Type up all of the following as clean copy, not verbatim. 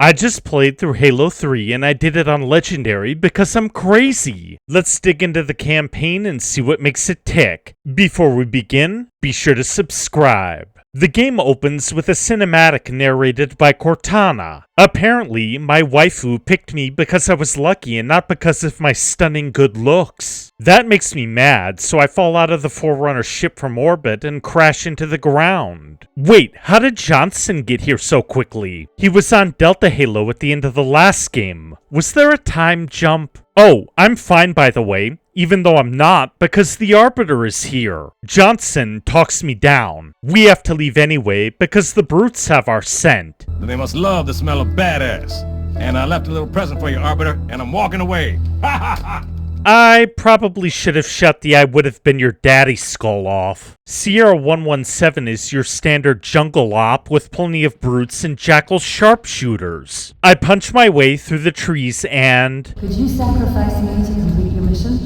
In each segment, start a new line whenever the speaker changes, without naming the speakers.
I just played through Halo 3 and I did it on Legendary because I'm crazy. Let's dig into the campaign and see what makes it tick. Before we begin, be sure to subscribe. The game opens with a cinematic narrated by Cortana. Apparently, my waifu picked me because I was lucky and not because of my stunning good looks. That makes me mad, so I fall out of the Forerunner ship from orbit and crash into the ground. Wait, how did Johnson get here so quickly? He was on Delta Halo at the end of the last game. Was there a time jump? Oh, I'm fine by the way, even though I'm not, because the Arbiter is here. Johnson talks me down. We have to leave anyway, because the brutes have our scent.
They must love the smell of badass. And I left a little present for you, Arbiter, and I'm walking away. Ha ha ha!
I probably should have shut the I would have been your daddy skull off. Sierra 117 is your standard jungle op with plenty of brutes and jackal sharpshooters. I punch my way through the trees and...
Could you sacrifice me to complete your mission?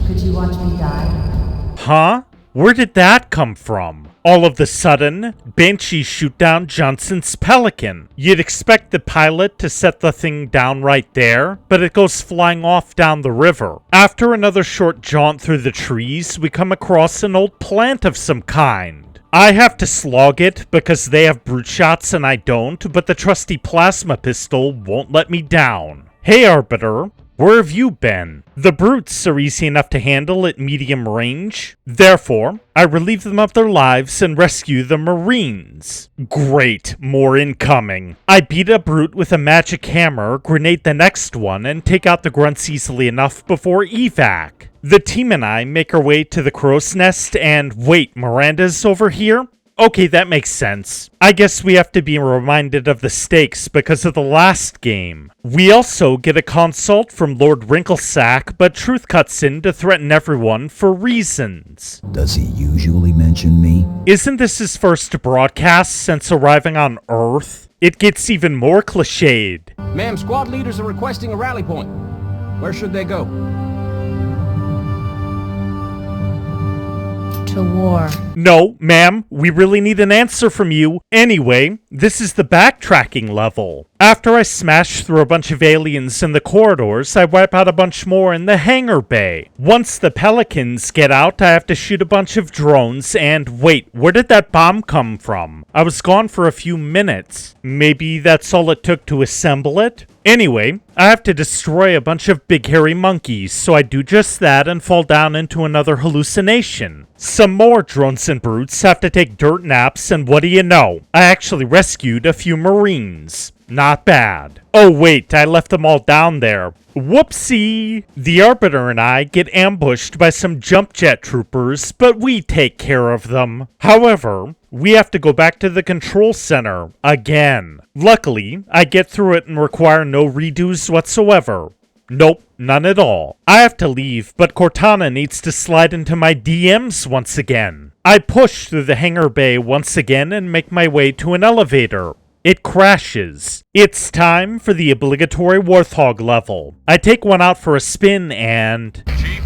Could you watch me die?
Huh? Where did that come from? All of a sudden, Banshees shoot down Johnson's Pelican. You'd expect the pilot to set the thing down right there, but it goes flying off down the river. After another short jaunt through the trees, we come across an old plant of some kind. I have to slog it because they have brute shots and I don't, but the trusty plasma pistol won't let me down. Hey Arbiter, where have you been? The brutes are easy enough to handle at medium range. Therefore, I relieve them of their lives and rescue the Marines. Great, more incoming. I beat a brute with a magic hammer, grenade the next one, and take out the grunts easily enough before evac. The team and I make our way to the crow's nest and wait, Miranda's over here? Okay, that makes sense. I guess we have to be reminded of the stakes because of the last game. We also get a consult from Lord Wrinklesack, but Truth cuts in to threaten everyone for reasons.
Does he usually mention me?
Isn't this his first broadcast since arriving on Earth? It gets even more cliched.
Ma'am, squad leaders are requesting a rally point. Where should they go?
To war.
No, ma'am, we really need an answer from you. Anyway, this is the backtracking level. After I smash through a bunch of aliens in the corridors, I wipe out a bunch more in the hangar bay. Once the Pelicans get out, I have to shoot a bunch of drones and wait, where did that bomb come from? I was gone for a few minutes. Maybe that's all it took to assemble it? Anyway, I have to destroy a bunch of big hairy monkeys, so I do just that and fall down into another hallucination. Some more drones and brutes have to take dirt naps, and what do you know? I actually rescued a few Marines. Not bad. Oh wait, I left them all down there. Whoopsie! The Arbiter and I get ambushed by some jump jet troopers, but we take care of them. However, we have to go back to the control center again. Luckily, I get through it and require no redos whatsoever. Nope, none at all. I have to leave, but Cortana needs to slide into my DMs once again. I push through the hangar bay once again and make my way to an elevator. It crashes. It's time for the obligatory Warthog level. I take one out for a spin and...
Chief,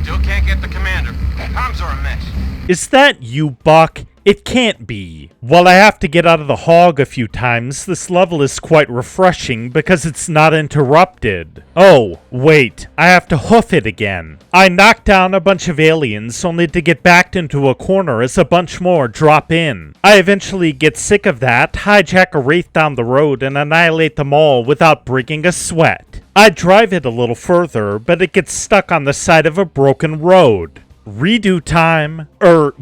still can't get the commander. Comms are a mess.
Is that you, Buck? It can't be. While I have to get out of the hog a few times, this level is quite refreshing because it's not interrupted. Oh, wait, I have to hoof it again. I knock down a bunch of aliens only to get backed into a corner as a bunch more drop in. I eventually get sick of that, hijack a wraith down the road and annihilate them all without breaking a sweat. I drive it a little further, but it gets stuck on the side of a broken road. Redo time.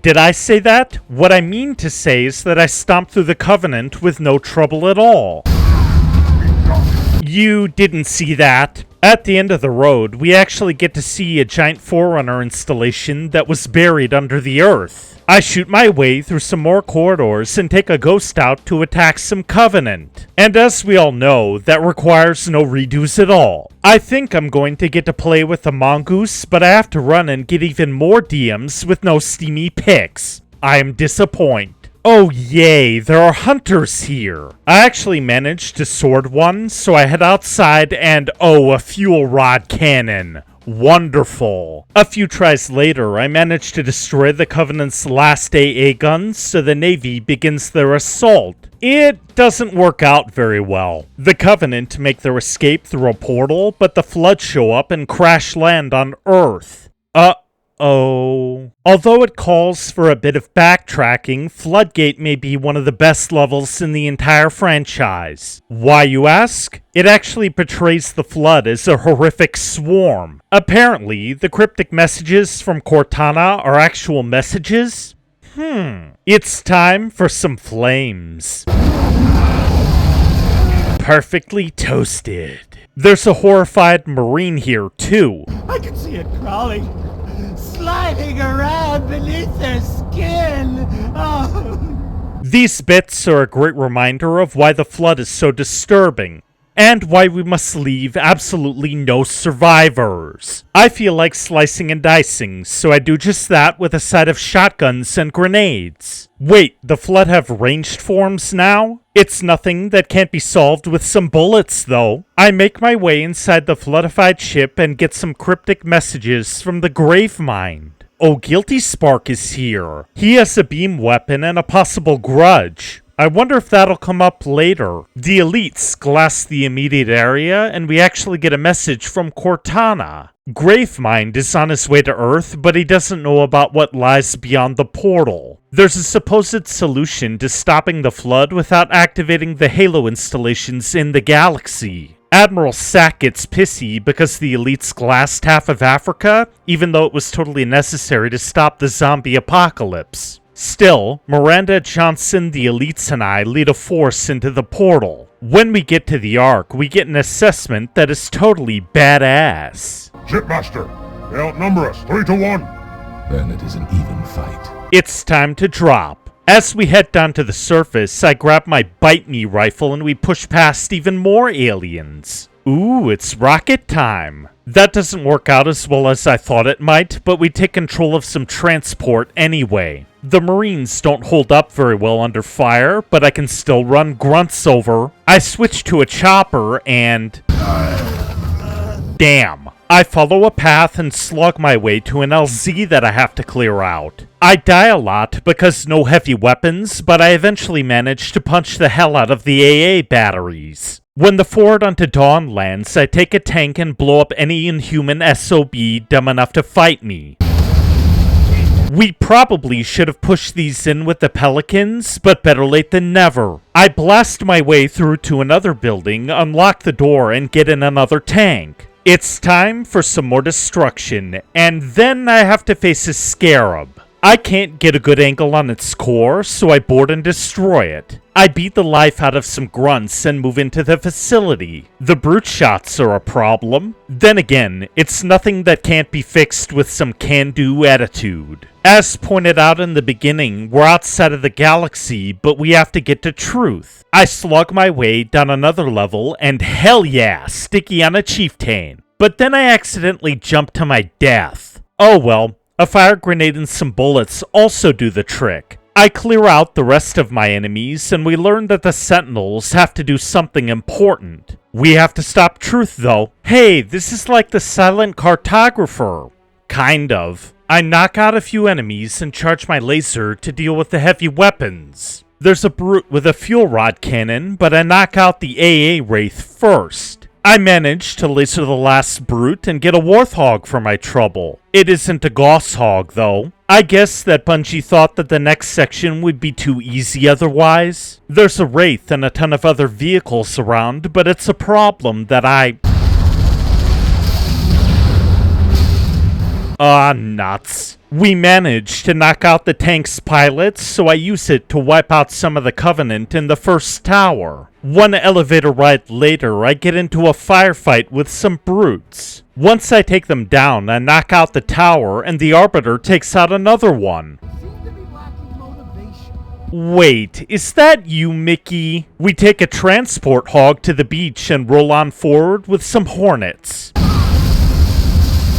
Did I say that? What I mean to say is that I stomped through the Covenant with no trouble at all. You didn't see that. At the end of the road, we actually get to see a giant Forerunner installation that was buried under the earth. I shoot my way through some more corridors and take a ghost out to attack some Covenant. And as we all know, that requires no redos at all. I think I'm going to get to play with the mongoose, but I have to run and get even more DMs with no steamy pics. I am disappointed. Oh yay, there are hunters here. I actually managed to sword one, so I head outside and oh, a fuel rod cannon. Wonderful. A few tries later, I managed to destroy the Covenant's last AA guns, so the Navy begins their assault. It doesn't work out very well. The Covenant make their escape through a portal, but the Flood show up and crash land on Earth. Uh-oh. Although it calls for a bit of backtracking, Floodgate may be one of the best levels in the entire franchise. Why, you ask? It actually portrays the Flood as a horrific swarm. Apparently, the cryptic messages from Cortana are actual messages? It's time for some flames. Perfectly toasted. There's a horrified Marine here, too.
I can see it crawling, sliding around beneath their skin. Oh.
These bits are a great reminder of why the Flood is so disturbing, and why we must leave absolutely no survivors. I feel like slicing and dicing, so I do just that with a side of shotguns and grenades. Wait, the Flood have ranged forms now? It's nothing that can't be solved with some bullets, though. I make my way inside the floodified ship and get some cryptic messages from the Gravemind. Oh, Guilty Spark is here. He has a beam weapon and a possible grudge. I wonder if that'll come up later. The elites glass the immediate area, and we actually get a message from Cortana. Gravemind is on his way to Earth, but he doesn't know about what lies beyond the portal. There's a supposed solution to stopping the Flood without activating the Halo installations in the galaxy. Admiral Sack gets pissy because the elites glassed half of Africa, even though it was totally necessary to stop the zombie apocalypse. Still, Miranda Johnson, the elites, and I lead a force into the portal. When we get to the Ark, we get an assessment that is totally badass.
Shipmaster, they outnumber us 3-1.
Then it is an even fight.
It's time to drop. As we head down to the surface, I grab my Bite Me rifle and we push past even more aliens. Ooh, it's rocket time. That doesn't work out as well as I thought it might, but we take control of some transport anyway. The Marines don't hold up very well under fire, but I can still run grunts over. I switch to a chopper and... damn. I follow a path and slog my way to an LZ that I have to clear out. I die a lot because no heavy weapons, but I eventually manage to punch the hell out of the AA batteries. When the Forward Unto Dawn lands, I take a tank and blow up any inhuman SOB dumb enough to fight me. We probably should have pushed these in with the Pelicans, but better late than never. I blast my way through to another building, unlock the door, and get in another tank. It's time for some more destruction, and then I have to face a Scarab. I can't get a good angle on its core, so I board and destroy it. I beat the life out of some grunts and move into the facility. The brute shots are a problem. Then again, it's nothing that can't be fixed with some can-do attitude. As pointed out in the beginning, we're outside of the galaxy, but we have to get to Truth. I slug my way down another level, and hell yeah, sticky on a chieftain. But then I accidentally jump to my death. Oh well, a fire grenade and some bullets also do the trick. I clear out the rest of my enemies, and we learn that the Sentinels have to do something important. We have to stop Truth, though. Hey, this is like the silent cartographer. Kind of. I knock out a few enemies and charge my laser to deal with the heavy weapons. There's a brute with a fuel rod cannon, but I knock out the AA Wraith first. I manage to laser the last brute and get a Warthog for my trouble. It isn't a Gosshog, though. I guess that Bungie thought that the next section would be too easy otherwise. There's a Wraith and a ton of other vehicles around, but it's a problem that nuts. We managed to knock out the tank's pilots, so I use it to wipe out some of the Covenant in the first tower. One elevator ride later, I get into a firefight with some brutes. Once I take them down, I knock out the tower, and the Arbiter takes out another one. Wait, is that you, Mickey? We take a transport hog to the beach and roll on forward with some Hornets.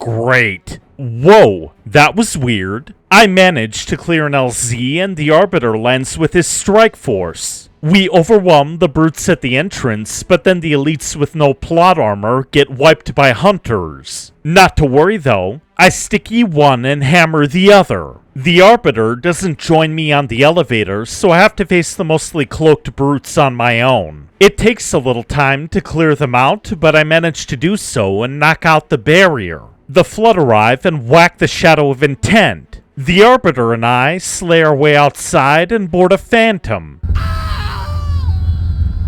Great. Whoa, that was weird. I managed to clear an LZ and the Arbiter lands with his strike force. We overwhelm the brutes at the entrance, but then the elites with no plot armor get wiped by hunters. Not to worry though, I sticky one and hammer the other. The Arbiter doesn't join me on the elevator, so I have to face the mostly cloaked brutes on my own. It takes a little time to clear them out, but I manage to do so and knock out the barrier. The Flood arrive and whack the Shadow of Intent. The Arbiter and I slay our way outside and board a Phantom.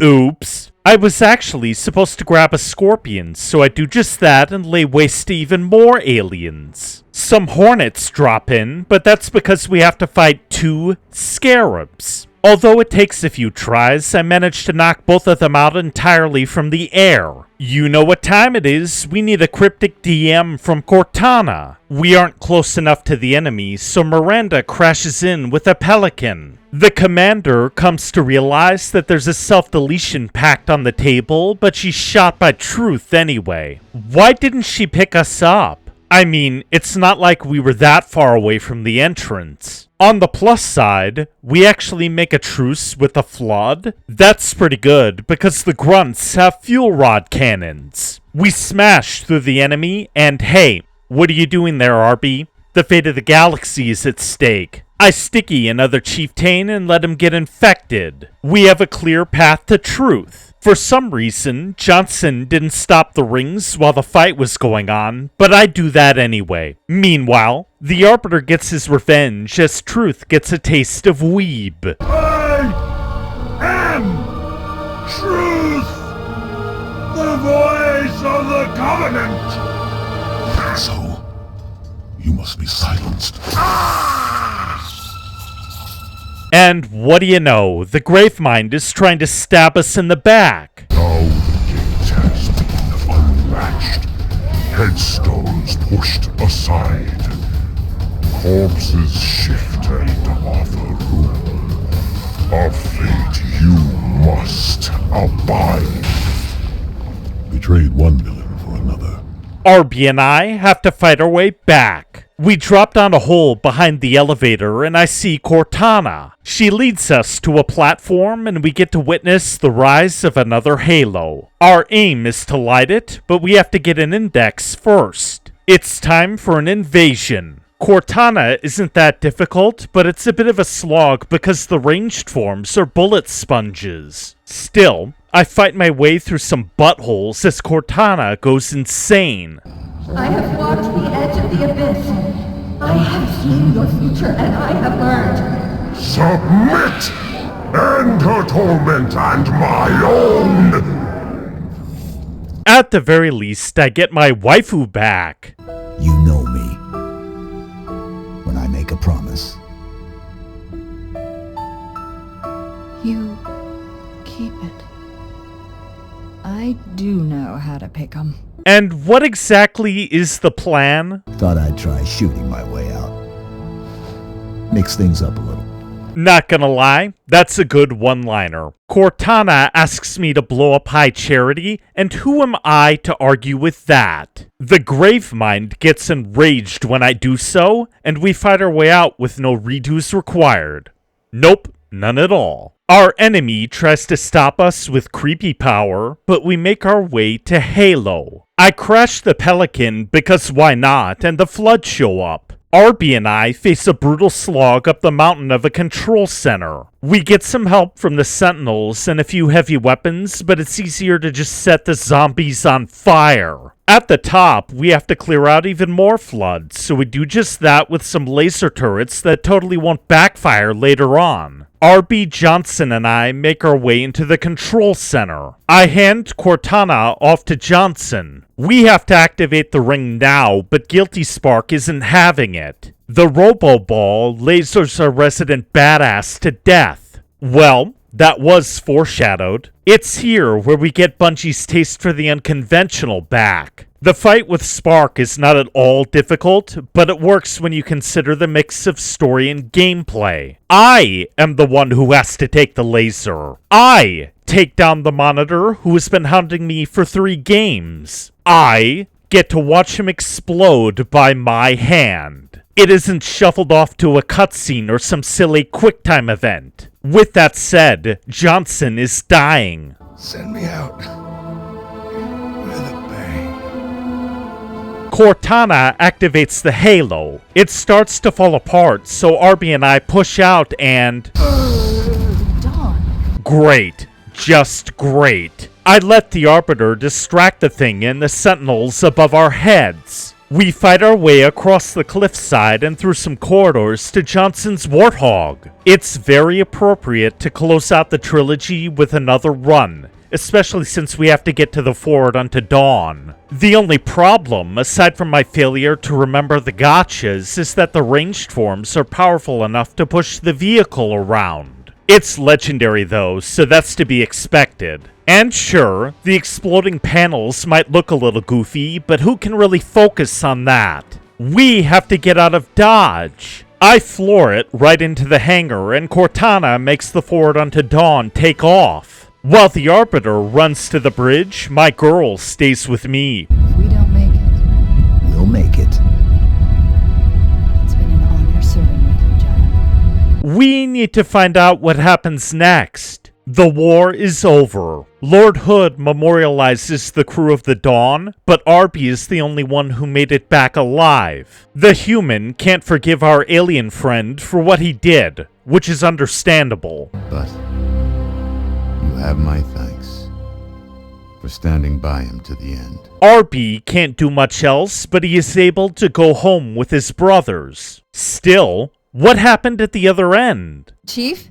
Oops. I was actually supposed to grab a Scorpion, so I do just that and lay waste to even more aliens. Some Hornets drop in, but that's because we have to fight 2 Scarabs. Although it takes a few tries, I managed to knock both of them out entirely from the air. You know what time it is, we need a cryptic DM from Cortana. We aren't close enough to the enemy, so Miranda crashes in with a pelican. The commander comes to realize that there's a self-deletion pact on the table, but she's shot by Truth anyway. Why didn't she pick us up? I mean, it's not like we were that far away from the entrance. On the plus side, we actually make a truce with the Flood. That's pretty good, because the Grunts have fuel rod cannons. We smash through the enemy, and hey, what are you doing there, RB? The fate of the galaxy is at stake. I sticky another chieftain and let him get infected. We have a clear path to truth. For some reason, Johnson didn't stop the rings while the fight was going on, but I do that anyway. Meanwhile, the Arbiter gets his revenge as Truth gets a taste of weeb.
I am Truth, the voice of the Covenant.
Asshole. You must be silenced.
And what do you know, the Gravemind is trying to stab us in the back.
Now the gate has been unlatched, headstones pushed aside, corpses shift and offer room. A fate you must abide.
Betrayed one villain for another.
RB and I have to fight our way back. We drop down a hole behind the elevator and I see Cortana. She leads us to a platform and we get to witness the rise of another Halo. Our aim is to light it, but we have to get an index first. It's time for an invasion. Cortana isn't that difficult, but it's a bit of a slog because the ranged forms are bullet sponges. Still, I fight my way through some buttholes as Cortana goes insane.
I have walked the edge of the abyss. I have seen your future and I have learned.
Submit! End her torment and my own!
At the very least, I get my waifu back.
You know me. When I make a promise.
You keep it. I do know how to pick 'em.
And what exactly is the plan?
Thought I'd try shooting my way out. Mix things up a little.
Not gonna lie, that's a good one-liner. Cortana asks me to blow up High Charity, and who am I to argue with that? The Gravemind gets enraged when I do so, and we fight our way out with no redos required. Nope, none at all. Our enemy tries to stop us with creepy power, but we make our way to Halo. I crash the Pelican because why not, and the Flood show up. RB and I face a brutal slog up the mountain of a control center. We get some help from the Sentinels and a few heavy weapons, but it's easier to just set the zombies on fire. At the top, we have to clear out even more Flood, so we do just that with some laser turrets that totally won't backfire later on. RB Johnson and I make our way into the control center. I hand Cortana off to Johnson. We have to activate the ring now, but Guilty Spark isn't having it. The Robo Ball lasers our resident badass to death. Well, that was foreshadowed. It's here where we get Bungie's taste for the unconventional back. The fight with Spark is not at all difficult, but it works when you consider the mix of story and gameplay. I am the one who has to take the laser. I take down the Monitor who has been hounding me for 3 games. I get to watch him explode by my hand. It isn't shuffled off to a cutscene or some silly QuickTime event. With that said, Johnson is dying.
Send me out. With a bang.
Cortana activates the halo. It starts to fall apart, so Arby and I push out and...
Dawn.
Great. Just great. I let the Arbiter distract the thing and the Sentinels above our heads. We fight our way across the cliffside and through some corridors to Johnson's Warthog. It's very appropriate to close out the trilogy with another run, especially since we have to get to the Forward Unto Dawn. The only problem, aside from my failure to remember the gotchas, is that the ranged forms are powerful enough to push the vehicle around. It's legendary though, so that's to be expected. And sure, the exploding panels might look a little goofy, but who can really focus on that? We have to get out of Dodge. I floor it right into the hangar, and Cortana makes the Forward Unto Dawn take off. While the Arbiter runs to the bridge, my girl stays with me.
If we don't make it,
We'll make it.
it's been an honor serving with you, John.
We need to find out what happens next. The war is over. Lord Hood memorializes the crew of the Dawn, but Arby is the only one who made it back alive. The human can't forgive our alien friend for what he did, which is understandable.
But you have my thanks for standing by him to the end.
Arby can't do much else, but he is able to go home with his brothers. Still, what happened at the other end?
Chief?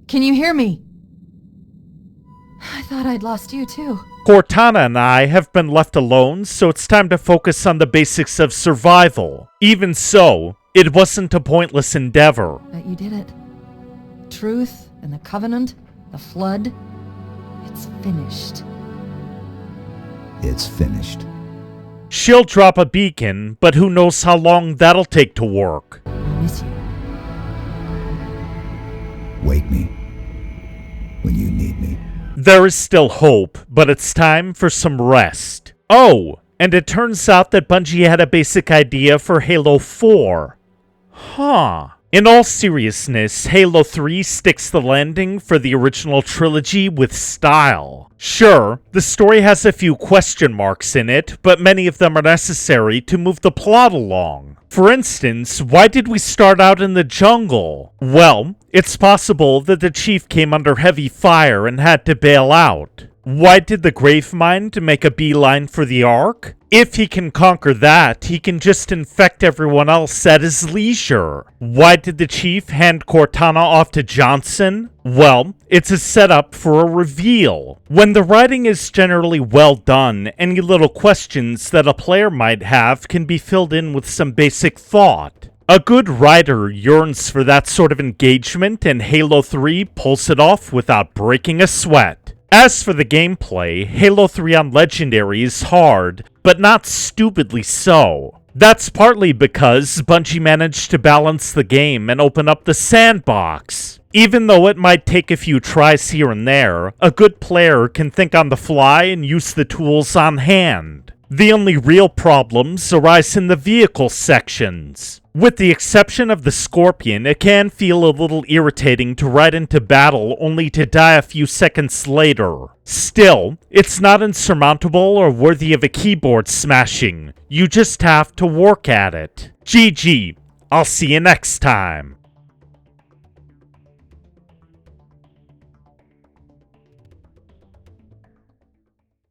Can you hear me? I thought I'd lost you too.
Cortana and I have been left alone, so it's time to focus on the basics of survival. Even so, it wasn't a pointless endeavor.
But you did it. Truth and the Covenant, the Flood, it's finished.
It's finished.
She'll drop a beacon, but who knows how long that'll take to work.
I miss you.
Wake me when you need me.
There is still hope, but it's time for some rest. Oh, and it turns out that Bungie had a basic idea for Halo 4. Huh. In all seriousness, Halo 3 sticks the landing for the original trilogy with style. Sure, the story has a few question marks in it, but many of them are necessary to move the plot along. For instance, why did we start out in the jungle? Well, it's possible that the chief came under heavy fire and had to bail out. Why did the Gravemind make a beeline for the Ark? If he can conquer that, he can just infect everyone else at his leisure. Why did the chief hand Cortana off to Johnson? Well, it's a setup for a reveal. When the writing is generally well done, any little questions that a player might have can be filled in with some basic thought. A good writer yearns for that sort of engagement, and Halo 3 pulls it off without breaking a sweat. As for the gameplay, Halo 3 on Legendary is hard, but not stupidly so. That's partly because Bungie managed to balance the game and open up the sandbox. Even though it might take a few tries here and there, a good player can think on the fly and use the tools on hand. The only real problems arise in the vehicle sections. With the exception of the Scorpion, it can feel a little irritating to ride into battle only to die a few seconds later. Still, it's not insurmountable or worthy of a keyboard smashing. You just have to work at it. GG. I'll see you next time.